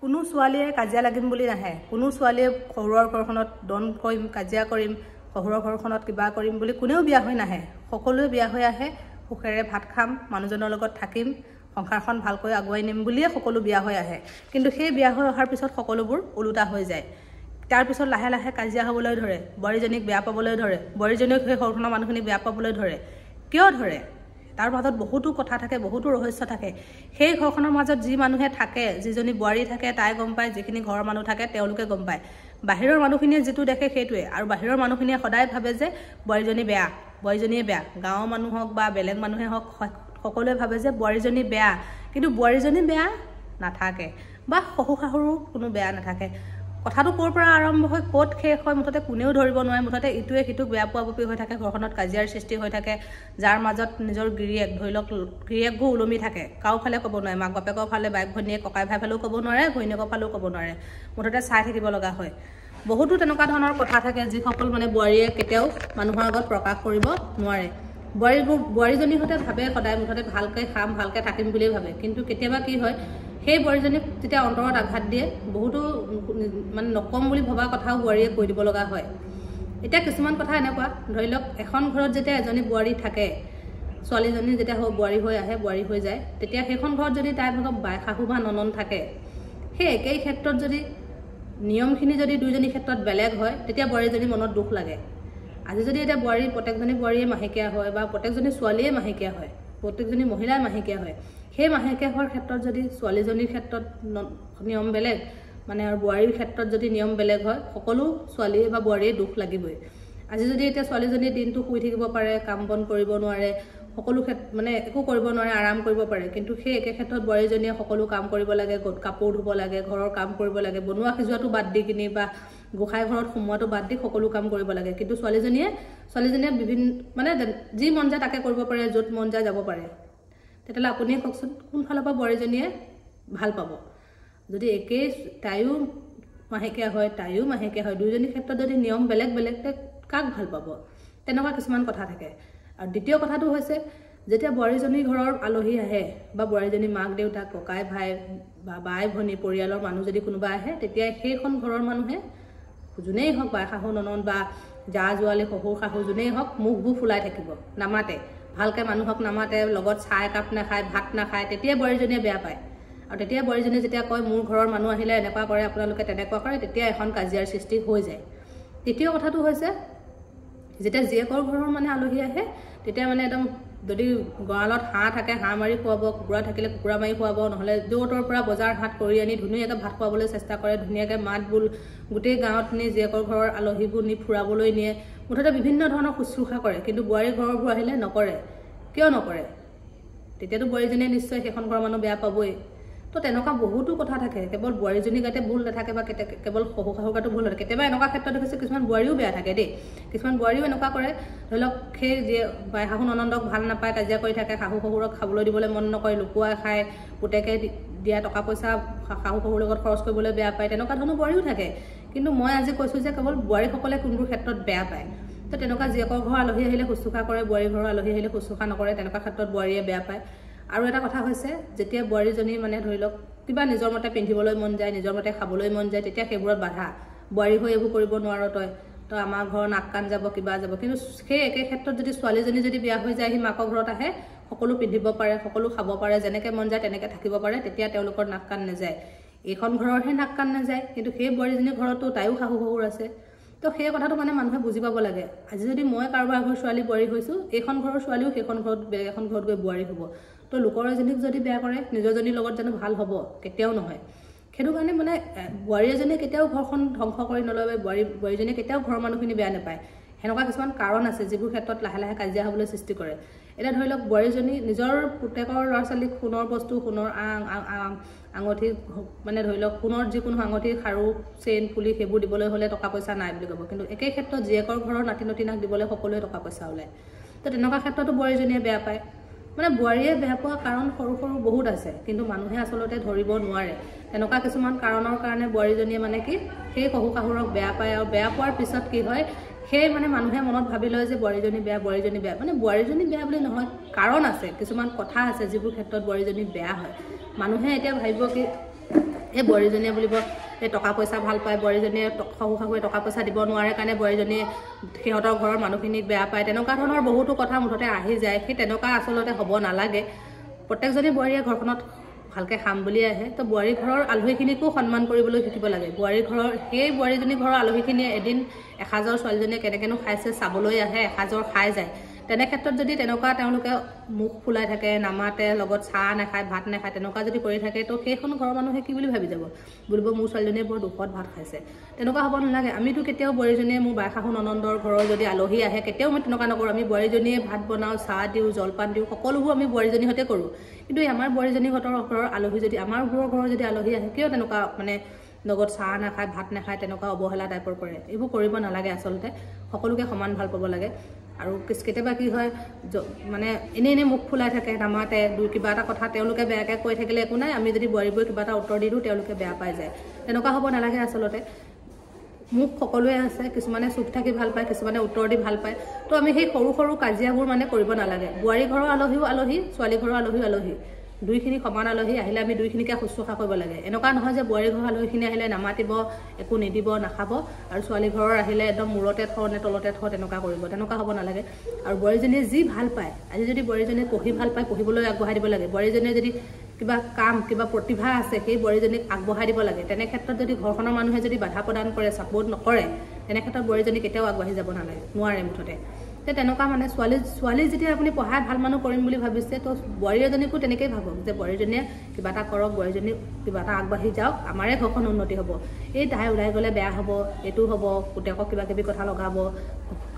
কোনো ছোৱালীয়ে কাজিয়া লাগিম বুলি নাহে কোনো ছোৱালীয়ে শহুৰৰ ঘৰখনত দন কৰিম কাজিয়া কৰিম শহুৰৰ ঘৰখনত কিবা কৰিম বুলি কোনেও বিয়া হৈ নাহে সকলোৱে বিয়া হৈ আহে সুখেৰে ভাত খাম মানুহজনৰ লগত থাকিম সংসাৰখন ভালকৈ আগুৱাই নিম বুলিয়ে সকলো বিয়া হৈ আহে কিন্তু সেই বিয়া হৈ অহাৰ পিছত সকলোবোৰ ওলোটা হৈ যায় তাৰ পিছত লাহে লাহে কাজিয়া হ'বলৈ ধৰে বৰীজনীক বেয়া পাবলৈ ধৰে বৰীজনীক সেই ঘৰখনৰ মানুহখিনি বেয়া পাবলৈ ধৰে কিয় ধৰে তাৰ মাজত বহুতো কথা থাকে বহুতো ৰহস্য থাকে সেই ঘৰখনৰ মাজত যি মানুহে থাকে যিজনী বোৱাৰী থাকে তাই গম পায় যিখিনি ঘৰৰ মানুহ থাকে তেওঁলোকে গম পায় বাহিৰৰ মানুহখিনিয়ে যেটো দেখে সেইটোৱে আৰু বাহিৰৰ মানুহখিনিয়ে সদায় ভাবে যে বোৱাৰীজনী বেয়া বোৱাৰীজনীয়ে বেয়া গাঁৱৰ মানুহ হওক বা বেলেগ মানুহে হওক সকলোৱে ভাবে যে বোৱাৰীজনী বেয়া কিন্তু বোৱাৰীজনী বেয়া নাথাকে বা শহু শাহুৰো কোনো বেয়া নাথাকে কথাটো ক'ৰ পৰা আৰম্ভ হৈ ক'ত শেষ হয় মুঠতে কোনেও ধৰিব নোৱাৰে মুঠতে ইটোৱে সিটোক বেয়া পোৱাপি হৈ থাকে ঘৰখনত কাজিয়াৰ সৃষ্টি হৈ থাকে যাৰ মাজত নিজৰ গিৰিয়েক ধৰি লওক গিৰিয়েকবোৰ ওলমি থাকে কাউফালে ক'ব নোৱাৰে মাক বাপেকৰ ফালে বাইক ভনীয়ে ককাই ভাই ফালেও ক'ব নোৱাৰে ঘৈণীয়েকৰ ফালেও ক'ব নোৱাৰে মুঠতে চাই থাকিব লগা হয় বহুতো তেনেকুৱা ধৰণৰ কথা থাকে যিসকল মানে বোৱাৰীয়ে কেতিয়াও মানুহৰ আগত প্ৰকাশ কৰিব নোৱাৰে বোৱাৰীজনীৰ সৈতে ভাবে সদায় মুঠতে ভালকৈ খাম ভালকৈ থাকিম বুলি ভাবে কিন্তু কেতিয়াবা কি হয় সেই বোৱাৰীজনীক যেতিয়া অন্তৰত আঘাত দিয়ে বহুতো মানে নকম বুলি ভবা কথাও বোৱাৰীয়ে কৈ দিব লগা হয় এতিয়া কিছুমান কথা এনেকুৱা ধৰি লওক এখন ঘৰত যেতিয়া এজনী বোৱাৰী থাকে ছোৱালীজনী যেতিয়া বোৱাৰী হৈ আহে বোৱাৰী হৈ যায় তেতিয়া সেইখন ঘৰত যদি তাইৰ ভাগত বাই শাহু বা ননন থাকে সেই একেই ক্ষেত্ৰত যদি নিয়মখিনি যদি দুইজনী ক্ষেত্ৰত বেলেগ হয় তেতিয়া বোৱাৰীজনীৰ মনত দুখ লাগে আজি যদি এটা বোৱাৰী প্ৰত্যেকজনী বোৱাৰীয়ে মাহেকীয়া হয় বা প্ৰত্যেকজনী ছোৱালীয়ে মাহেকীয়া হয় প্ৰত্যেকজনী মহিলাই মাহেকীয়া হয় সেই মাহেকীয়া হোৱাৰ ক্ষেত্ৰত যদি ছোৱালীজনীৰ ক্ষেত্ৰত নিয়ম বেলেগ মানে আৰু বোৱাৰীৰ ক্ষেত্ৰত যদি নিয়ম বেলেগ হয় সকলো ছোৱালী বা বোৱাৰীয়ে দুখ লাগিবই আজি যদি এতিয়া ছোৱালীজনীয়ে দিনটো শুই থাকিব পাৰে কাম বন কৰিব নোৱাৰে সকলো মানে একো কৰিব নোৱাৰে আৰাম কৰিব পাৰে কিন্তু সেই একে ক্ষেত্ৰত বোৱাৰীজনীয়ে সকলো কাম কৰিব লাগে কাপোৰ ধুব লাগে ঘৰৰ কাম কৰিব লাগে বনোৱা সিজোৱাটো বাদ দি কিনি বা গোসাই ঘৰত সোমোৱাটো বাদ দি সকলো কাম কৰিব লাগে কিন্তু ছোৱালীজনীয়ে বিভিন্ন মানে যি মন যায় তাকে কৰিব পাৰে য'ত মন যায় যাব পাৰে তেতিয়াহ'লে আপুনিয়ে কওকচোন কোনফালৰ পৰা বোৱাৰীজনীয়ে ভাল পাব যদি একেই তাইও মাহেকীয়া হয় তাইও মাহেকীয়া হয় দুইজনীৰ ক্ষেত্ৰত যদি নিয়ম বেলেগ বেলেগ কাক ভাল পাব তেনেকুৱা কিছুমান কথা থাকে আৰু দ্বিতীয় কথাটো হৈছে যেতিয়া বোৱাৰীজনীৰ ঘৰৰ আলহী আহে বা বোৱাৰীজনী মাক দেউতাক ককাই ভাই বা বাই ভনী পৰিয়ালৰ মানুহ যদি কোনোবা আহে তেতিয়া সেইখন ঘৰৰ মানুহে যোনেই হওক বাই শাহু ননন বা জা জোৱালী শহুৰ শাহু যোনেই হওক মুখবোৰ ফুলাই থাকিব নামাতে ভালকৈ মানুহক নামাতে লগত চাহ একাপ নাখায় ভাত নাখায় তেতিয়া বোৱাৰীজনীয়ে বেয়া পায় আৰু তেতিয়া বোৱাৰীজনীয়ে যেতিয়া কয় মোৰ ঘৰৰ মানুহ আহিলে এনেকুৱা কৰে আপোনালোকে তেনেকুৱা কৰে তেতিয়া এখন কাজিয়াৰ সৃষ্টি হৈ যায় তৃতীয় কথাটো হৈছে যেতিয়া জীয়েকৰ ঘৰৰ মানে আলহী আহে তেতিয়া মানে একদম যদি গঁৰালত হাঁহ থাকে হাঁহ মাৰি খুৱাব কুকুৰা থাকিলে কুকুৰা মাৰি খুৱাব নহ'লে য'তৰ পৰা বজাৰ হাট কৰি আনি ধুনীয়াকৈ ভাত খুৱাবলৈ চেষ্টা কৰে ধুনীয়াকৈ মাত বোল গোটেই গাঁৱত নি জীয়েকৰ ঘৰৰ আলহীবোৰ নি ফুৰাবলৈ নিয়ে মুঠতে বিভিন্ন ধৰণৰ শুশ্ৰূষা কৰে কিন্তু বোৱাৰীৰ ঘৰবোৰ আহিলে নকৰে কিয় নকৰে তেতিয়াতো বোৱাৰীজনীয়ে নিশ্চয় সেইখন ঘৰৰ মানুহ বেয়া পাবই তো তেনেকুৱা বহুতো কথা থাকে কেৱল বোৱাৰীজনী গাতে ভুল নাথাকে বা কেৱল শহু শাহুৰ গাতো ভুল নাথাকে কেতিয়াবা এনেকুৱা ক্ষেত্ৰত দেখিছে কিছুমান বোৱাৰীও বেয়া থাকে দেই কিছুমান বোৱাৰীও এনেকুৱা কৰে ধৰি লওক সেই যে বাই শাহু ননন্দক ভাল নাপায় কাজিয়া কৰি থাকে শাহু শহুৰক খাবলৈ দিবলৈ মন নকৰে লুকুৱাই খায় পুতেকে দিয়া টকা পইচা শাহু শহুৰ লগত খৰচ কৰিবলৈ বেয়া পায় তেনেকুৱা ধৰণৰ বোৱাৰীও থাকে কিন্তু মই আজি কৈছোঁ যে কেৱল বোৱাৰীসকলে কোনবোৰ ক্ষেত্ৰত বেয়া পায় তো তেনেকুৱা জীয়েকৰ ঘৰৰ আলহী আহিলে শুশ্ৰূষা কৰে বোৱাৰীৰ ঘৰৰ আলহী আহিলে শুশ্ৰূষা নকৰে তেনেকুৱা ক্ষেত্ৰত বোৱাৰীয়ে বেয়া পায় আৰু এটা কথা হৈছে যেতিয়া বোৱাৰীজনী মানে ধৰি লওক কিবা নিজৰ মতে পিন্ধিবলৈ মন যায় নিজৰ মতে খাবলৈ মন যায় তেতিয়া সেইবোৰত বাধা বোৱাৰী হৈ এইবোৰ কৰিব নোৱাৰ তই আমাৰ ঘৰৰ নাক কাণ যাব কিবা যাব কিন্তু সেই একে ক্ষেত্ৰত যদি ছোৱালীজনী যদি বিয়া হৈ যায় সি মাকৰ ঘৰত আহে সকলো পিন্ধিব পাৰে সকলো খাব পাৰে যেনেকৈ মন যায় তেনেকৈ থাকিব পাৰে তেতিয়া তেওঁলোকৰ নাক কাণ নাযায় এইখন ঘৰৰহে নাক কাণ নাযায় কিন্তু সেই বোৱাৰীজনীৰ ঘৰতো তাইও শাহু শহুৰ আছে তো সেই কথাটো মানে মানুহে বুজি পাব লাগে আজি যদি মই কাৰোবাৰ ঘৰ ছোৱালী বোৱাৰী হৈছোঁ এইখন ঘৰৰ ছোৱালীও সেইখন ঘৰত বেলেগ এখন ঘৰত গৈ বোৱাৰী হ'ব তো লোকৰ এজনীক যদি বেয়া কৰে নিজৰজনীৰ লগত জানো ভাল হ'ব কেতিয়াও নহয় সেইটো কাৰণে মানে বোৱাৰী এজনীয়ে কেতিয়াও ঘৰখন ধ্বংস কৰি নলয় বোৱাৰীজনীয়ে কেতিয়াও ঘৰৰ মানুহখিনি বেয়া নাপায় সেনেকুৱা কিছুমান কাৰণ আছে যিবোৰ ক্ষেত্ৰত লাহে লাহে কাজিয়া হ'বলৈ সৃষ্টি কৰে এতিয়া ধৰি লওক বোৱাৰীজনী নিজৰ পুতেকৰ ল'ৰা ছোৱালীক সোণৰ বস্তু সোণৰ আঙুঠি মানে ধৰি লওক সোণৰ যিকোনো আঙুঠি খাৰু চেইন ফুলি সেইবোৰ দিবলৈ হ'লে টকা পইচা নাই বুলি ক'ব কিন্তু একে ক্ষেত্ৰত জীয়েকৰ ঘৰৰ নাতি নতিনাক দিবলৈ সকলোৱে টকা পইচা ওলায় তো তেনেকুৱা ক্ষেত্ৰতো বোৱাৰীজনীয়ে বেয়া পায় মানে বোৱাৰীয়ে বেয়া পোৱা কাৰণ সৰু সৰু বহুত আছে কিন্তু মানুহে আচলতে ধৰিব নোৱাৰে তেনেকুৱা কিছুমান কাৰণৰ কাৰণে বোৱাৰীজনীয়ে মানে কি সেই শহু শাহুৰক বেয়া পায় আৰু বেয়া পোৱাৰ পিছত কি হয় সেই মানে মানুহে মনত ভাবি লয় যে বোৱাৰীজনী বেয়া মানে বোৱাৰীজনী বেয়া বুলি নহয় কাৰণ আছে কিছুমান কথা আছে যিবোৰ ক্ষেত্ৰত বোৱাৰীজনী বেয়া হয় মানুহে এতিয়া ভাবিব কি এই বোৱাৰীজনীয়ে বুলিব এই টকা পইচা ভাল পায়, বোৱাৰীজনীয়ে শহু শাহুৱে টকা পইচা দিব নোৱাৰে কাৰণে বোৱাৰীজনীয়ে সিহঁতৰ ঘৰৰ মানুহখিনিক বেয়া পায়, তেনেকুৱা ধৰণৰ বহুতো কথা মুঠতে আহি যায়। সেই তেনেকুৱা আচলতে হ'ব নালাগে। প্ৰত্যেকজনী বোৱাৰীয়ে ঘৰখনত ভালকৈ খাম বুলি আহে, তো বোৱাৰী ঘৰৰ আলহীখিনিকো সন্মান কৰিবলৈ শিকিব লাগে। বোৱাৰী ঘৰৰ সেই বোৱাৰীজনী ঘৰৰ আলহীখিনিয়ে এদিন এসাজৰ ছোৱালীজনীয়ে কেনেকৈনো খাইছে চাবলৈ আহে, এসাজৰ খাই যায়। তেনে ক্ষেত্ৰত যদি তেনেকুৱা তেওঁলোকে মুখ ফুলাই থাকে, নামাতে, লগত চাহ নাখায়, ভাত নাখায়, তেনেকুৱা যদি কৰি থাকে, তো সেইখন ঘৰৰ মানুহে কি বুলি ভাবি যাব, বুলিব মোৰ ছোৱালীজনীয়ে বৰ দুখত ভাত খাইছে। তেনেকুৱা হ'ব নালাগে। আমিতো কেতিয়াও বোৱাৰীজনীয়ে মোৰ বাই শাহু ননন্দৰ ঘৰৰ যদি আলহী আহে কেতিয়াও আমি তেনেকুৱা নকৰোঁ। আমি বোৱাৰীজনীয়ে ভাত বনাওঁ, চাহ দিওঁ, জলপান দিওঁ, সকলোবোৰ আমি বোৱাৰীজনীৰ সৈতে কৰোঁ। কিন্তু আমাৰ বোৱাৰীজনীহঁতৰ ঘৰৰ আলহী যদি আমাৰ ঘৰৰ যদি আলহী আহে কিয় তেনেকুৱা মানে লগত চাহ নাখায়, ভাত নাখায়, তেনেকুৱা অৱহেলা টাইপৰ কৰে। এইবোৰ কৰিব নালাগে। আচলতে সকলোকে সমান ভাল পাব লাগে। আৰু কেতিয়াবা কি হয় মানে এনেই মুখ ফুলাই থাকে, নামাতে, কিবা এটা কথা তেওঁলোকে বেয়াকৈ কৈ থাকিলে একো নাই, আমি যদি বোৱাৰীবোৰে কিবা এটা উত্তৰ দি দিওঁ তেওঁলোকে বেয়া পাই যায়। তেনেকুৱা হ'ব নালাগে। আচলতে মুখ সকলোৱে আছে, কিছুমানে চুপ থাকি ভাল পায়, কিছুমানে উত্তৰ দি ভাল পায়। তো আমি সেই সৰু সৰু কাজিয়াবোৰ মানে কৰিব নালাগে। বোৱাৰী ঘৰৰ আলহীও আলহী, ছোৱালী ঘৰৰ আলহীও আলহী, দুইখিনি সমান আলহী আহিলে আমি দুইখিনিকে শুশ্ৰূষা কৰিব লাগে। এনেকুৱা নহয় যে বোৱাৰী ঘৰৰ আলহীখিনি আহিলে নামাতিব, একো নিদিব, নাখাব, আৰু ছোৱালী ঘৰৰ আহিলে একদম মূৰতে থওঁ নে তলতে থওঁ তেনেকুৱা কৰিব। তেনেকুৱা হ'ব নালাগে। আৰু বোৱাৰীজনীয়ে যি ভাল পায়, আজি যদি বোৱাৰীজনীয়ে পঢ়ি ভাল পায়, পঢ়িবলৈ আগবঢ়াই দিব লাগে। বোৱাৰীজনীয়ে যদি কিবা কাম, কিবা প্ৰতিভা আছে, সেই বোৱাৰীজনীক আগবঢ়াই দিব লাগে। তেনে ক্ষেত্ৰত যদি ঘৰখনৰ মানুহে যদি বাধা প্ৰদান কৰে, ছাপোৰ্ট নকৰে, তেনে ক্ষেত্ৰত বোৱাৰীজনী কেতিয়াও আগবাঢ়ি যাব নালাগে, নোৱাৰে মুঠতে। তেনেকুৱা মানে ছোৱালী যেতিয়া আপুনি পঢ়াই ভাল মানুহ কৰিম বুলি ভাবিছে, তো বোৱাৰী এজনীকো তেনেকৈয়ে ভাবক যে বোৱাৰীজনীয়ে কিবা এটা কৰক, বোৱাৰীজনী কিবা এটা আগবাঢ়ি যাওক, আমাৰে ঘৰখন উন্নতি হ'ব। এই তাই ওলাই গ'লে বেয়া হ'ব, এইটো হ'ব, পুতেকক কিবা কিবি কথা লগাব,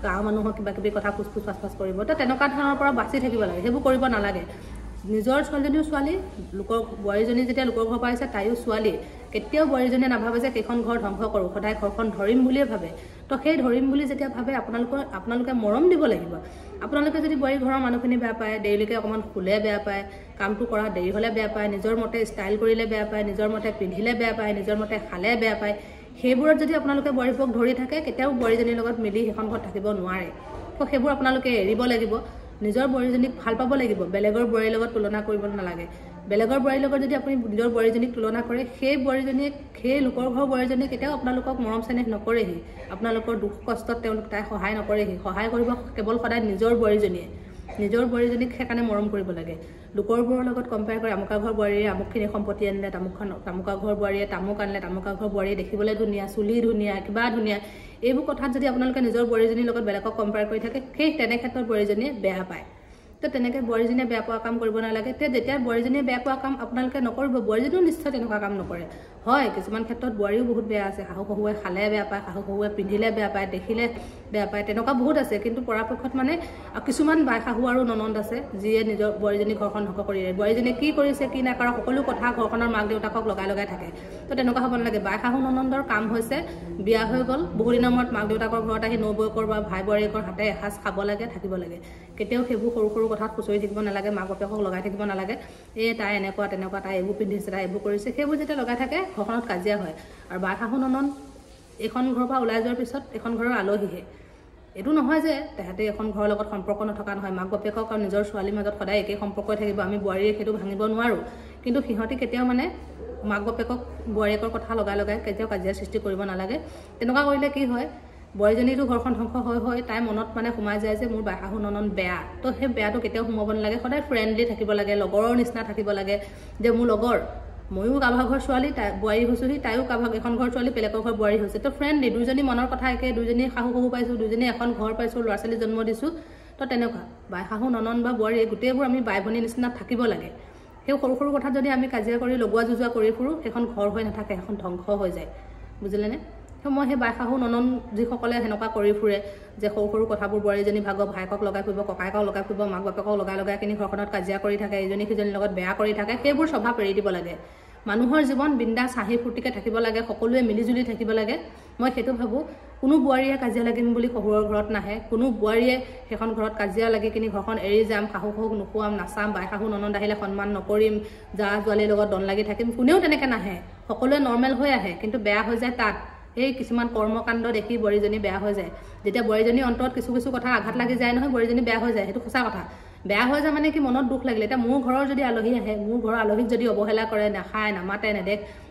গাঁৱৰ মানুহক কিবা কিবি কথা ফুচফুচ ফাচফাচ কৰিব। তো তেনেকুৱা ধৰণৰ পৰা বাচি থাকিব লাগে। সেইবোৰ কৰিব নালাগে। নিজৰ ছোৱালীজনীও ছোৱালী, লোকৰ বোৱাৰীজনী যেতিয়া লোকৰ ঘৰৰ পৰা আহিছে তাইও ছোৱালী। কেতিয়াও বোৱাৰীজনীয়ে নাভাবে যে সেইখন ঘৰ ধ্বংস কৰোঁ, সদায় ঘৰখন ধৰিম বুলিয়ে ভাবে। তো সেই ধৰিম বুলি যেতিয়া ভাবে আপোনালোকে মৰম দিব লাগিব। আপোনালোকে যদি বোৱাৰী ঘৰৰ মানুহখিনি বেয়া পায়, দেৰিলৈকে অকণমান শুলে বেয়া পায়, কামটো কৰা দেৰি হ'লে বেয়া পায়, নিজৰ মতে ষ্টাইল কৰিলে বেয়া পায়, নিজৰ মতে পিন্ধিলে বেয়া পায়, নিজৰ মতে খালে বেয়া পায়, সেইবোৰত যদি আপোনালোকে বোৱাৰীবোৰক ধৰি থাকে, কেতিয়াও বোৱাৰীজনীৰ লগত মিলি সেইখন ঘৰত থাকিব নোৱাৰে। তো সেইবোৰ আপোনালোকে এৰিব লাগিব। নিজৰ বোৱাৰীজনীক ভাল পাব লাগিব। বেলেগৰ বোৱাৰীৰ লগত তুলনা কৰিব নালাগে। বেলেগৰ বোৱাৰীৰ লগত যদি আপুনি নিজৰ বোৱাৰীজনীক তুলনা কৰে, সেই বোৱাৰীজনীয়ে, সেই লোকৰ ঘৰৰ বোৱাৰীজনীয়ে কেতিয়াও আপোনালোকক মৰম চেনেহ নকৰেহি। আপোনালোকৰ দুখ কষ্টত তাই সহায় নকৰেহি। সহায় কৰিব কেৱল সদায় নিজৰ বোৱাৰীজনীয়ে। নিজৰ বোৱাৰীজনীক সেইকাৰণে মৰম কৰিব লাগে। লোকৰবোৰৰ লগত কম্পেয়াৰ কৰি আমুকা ঘৰ বোৱাৰীয়ে আমুকখিনি সম্পত্তি আনিলে, তামুকা ঘৰ বোৱাৰীয়ে তামুক আনিলে, তামুকা ঘৰ বোৱাৰীয়ে দেখিবলৈ ধুনীয়া, চুলি ধুনীয়া, কিবা ধুনীয়া, এইবোৰ কথাত যদি আপোনালোকে নিজৰ বোৱাৰীজনীৰ লগত বেলেগক কম্পেয়াৰ কৰি থাকে, সেই তেনে ক্ষেত্ৰত বোৱাৰীজনীয়ে বেয়া পায়। তো তেনেকৈ বোৱাৰীজনীয়ে বেয়া পোৱা কাম কৰিব নালাগে। যেতিয়া বোৱাৰীজনীয়ে বেয়া পোৱা কাম আপোনালোকে নকৰিব, বোৱাৰীজনীও নিশ্চয় তেনেকুৱা কাম নকৰে। হয়, কিছুমান ক্ষেত্ৰত বোৱাৰীও বহুত বেয়া আছে। শাহু শহুৱে খালে বেয়া পায়, শাহু শহুৱে পিন্ধিলে বেয়া পায়, দেখিলে বেয়া পায়, তেনেকুৱা বহুত আছে। কিন্তু পৰাপক্ষত মানে কিছুমান বাই শাহু আৰু ননন্দ আছে যিয়ে নিজৰ বোৱাৰীজনী ঘৰখন ধ্বংস কৰি দিয়ে। বোৱাৰীজনীয়ে কি কৰিছে কি নাই কৰা সকলো কথা ঘৰখনৰ মাক দেউতাকক লগাই থাকে। তো তেনেকুৱা হ'ব নালাগে। বাই শাহু ননন্দৰ কাম হৈছে বিয়া হৈ গ'ল, বহুদিনৰ মূৰত মাক দেউতাকৰ ঘৰত আহি নবৌয়েকৰ বা ভাই বোৱাৰীয়েকৰ হাতে এসাঁজ খাব লাগে, থাকিব লাগে। কেতিয়াও সেইবোৰ সৰু সৰু কথাত খুচৰি থাকিব নালাগে, মাক বাপেকক লগাই থাকিব নালাগে। তাই এনেকুৱা তেনেকুৱা, তাই এইবোৰ পিন্ধিছে, তাই এইবোৰ কৰিছে, সেইবোৰ যেতিয়া লগাই থাকে ঘৰখনত কাজিয়া হয়। আৰু বাই শাহু ননন্দ এইখন ঘৰৰ পৰা ওলাই যোৱাৰ পিছত এইখন ঘৰৰ আলহীহে। এইটো নহয় যে তেহেঁতে এখন ঘৰৰ লগত সম্পৰ্ক নথকা নহয়। মাক বাপেকক আৰু নিজৰ ছোৱালীৰ মাজত সদায় একেই সম্পৰ্কই থাকিব। আমি বোৱাৰীয়ে সেইটো ভাঙিব নোৱাৰোঁ। কিন্তু সিহঁতি কেতিয়াও মানে মাক বাপেকক বোৱাৰীয়েকৰ কথা লগাই কেতিয়াও কাজিয়া সৃষ্টি কৰিব নালাগে। তেনেকুৱা কৰিলে কি হয়, বোৱাৰীজনীটো ঘৰখন ধ্বংস হৈ তাই মনত মানে সোমাই যায় যে মোৰ বাই শাহু ননন্দ বেয়া। তো সেই বেয়াটো কেতিয়াও সোমাব নালাগে। সদায় ফ্ৰেণ্ডলি থাকিব লাগে, লগৰৰ নিচিনা থাকিব লাগে। যে মোৰ লগৰ, ময়ো কাৰোবাৰ ঘৰ ছোৱালী, তাই বোৱাৰী হৈছোহি, তাইও কাৰোবাৰ এখন ঘৰ ছোৱালী, বেলেগৰ ঘৰ বোৱাৰী হৈছে। তো ফ্ৰেণ্ডলি, দুইজনী মনৰ কথা একে, দুইজনী শাহু শহু পাইছোঁ, দুইজনী এখন ঘৰ পাইছোঁ, ল'ৰা ছোৱালী জন্ম দিছোঁ। তো তেনেকুৱা বাই শাহু ননন্দ বা বোৱাৰী গোটেইবোৰ আমি বাই ভনী নিচিনা থাকিব লাগে। সেই সৰু সৰু কথাত যদি আমি কাজিয়া কৰি লগোৱা যুজোৱা কৰি ফুৰোঁ, সেইখন ঘৰ হৈ নাথাকে, সেইখন ধ্বংস হৈ যায়। বুজিলেনে? মই সেই বাই শাহু ননন্দ যিসকলে সেনেকুৱা কৰি ফুৰে, যে সৰু সৰু কথাবোৰ বোৱাৰীজনী ভাগক, ভায়েকক লগাই ফুৰিব, ককায়েকক লগাই ফুৰিব, মাক বাপেকক লগাই কিনি ঘৰখনত কাজিয়া কৰি থাকে, ইজনী সিজনীৰ লগত বেয়া কৰি থাকে, সেইবোৰ স্বভাৱ এৰি দিব লাগে। মানুহৰ জীৱন বিন্দাছ হাঁহি ফূৰ্তিকৈ থাকিব লাগে, সকলোৱে মিলিজুলি থাকিব লাগে। মই সেইটো ভাবোঁ। কোনো বোৱাৰীয়ে কাজিয়া লাগিম বুলি শহুৰৰ ঘৰত নাহে। কোনো বোৱাৰীয়ে সেইখন ঘৰত কাজিয়া লাগি কিনি ঘৰখন এৰি যাম, শাহু শহুক নোখোৱাম, নাচাম, বাই শাহু ননন্দ আহিলে সন্মান নকৰিম, জা জোৱালীৰ লগত দন লাগি থাকিম, কোনেও তেনেকৈ নাহে। সকলোৱে নৰ্মেল হৈ আহে, কিন্তু বেয়া হৈ যায় তাত। এই কিছুমান কৰ্মকাণ্ড দেখি বোৱাৰীজনী বেয়া হৈ যায়। যেতিয়া বোৱাৰীজনীৰ অন্তৰত কিছু কথা আঘাত লাগি যায় নহয়, বোৱাৰীজনী বেয়া হৈ যায়। সেইটো সঁচা কথা। বেয়া হৈ যায় মানে কি, মনত দুখ লাগিলে। এতিয়া মোৰ ঘৰৰ যদি আলহী আহে, মোৰ ঘৰৰ আলহীক যদি অৱহেলা কৰে, নাখায়, নামাতে,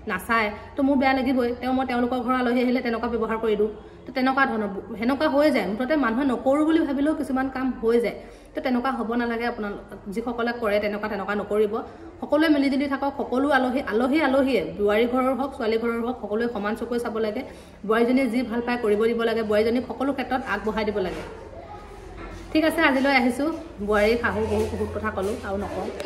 নাচায় তো মোৰ বেয়া লাগিবই মই তেওঁলোকৰ ঘৰ আলহী আহিলে তেনেকুৱা ব্যৱহাৰ কৰি দিওঁ তো তেনেকুৱা ধৰণৰ হেনেকুৱা হৈ যায় মুঠতে মানুহে নকৰো বুলি ভাবিলেও কিছুমান কাম হৈ যায় তো তেনেকুৱা হ'ব নালাগে আপোনালোক যিসকলে কৰে তেনেকুৱা নকৰিব সকলোৱে মিলিজুলি থাকক সকলো আলহীয়ে বোৱাৰী ঘৰৰ হওক ছোৱালী ঘৰৰ হওক সকলোৱে সমান চকুৰে চাব লাগে বোৱাৰীজনীয়ে যি ভাল পায় কৰিব দিব লাগে বোৱাৰীজনীক সকলো ক্ষেত্ৰত আগবঢ়াই দিব লাগে ঠিক আছে আজিলৈ আহিছোঁ বোৱাৰী শাহু বহুত কথা ক'লোঁ আৰু নকওঁ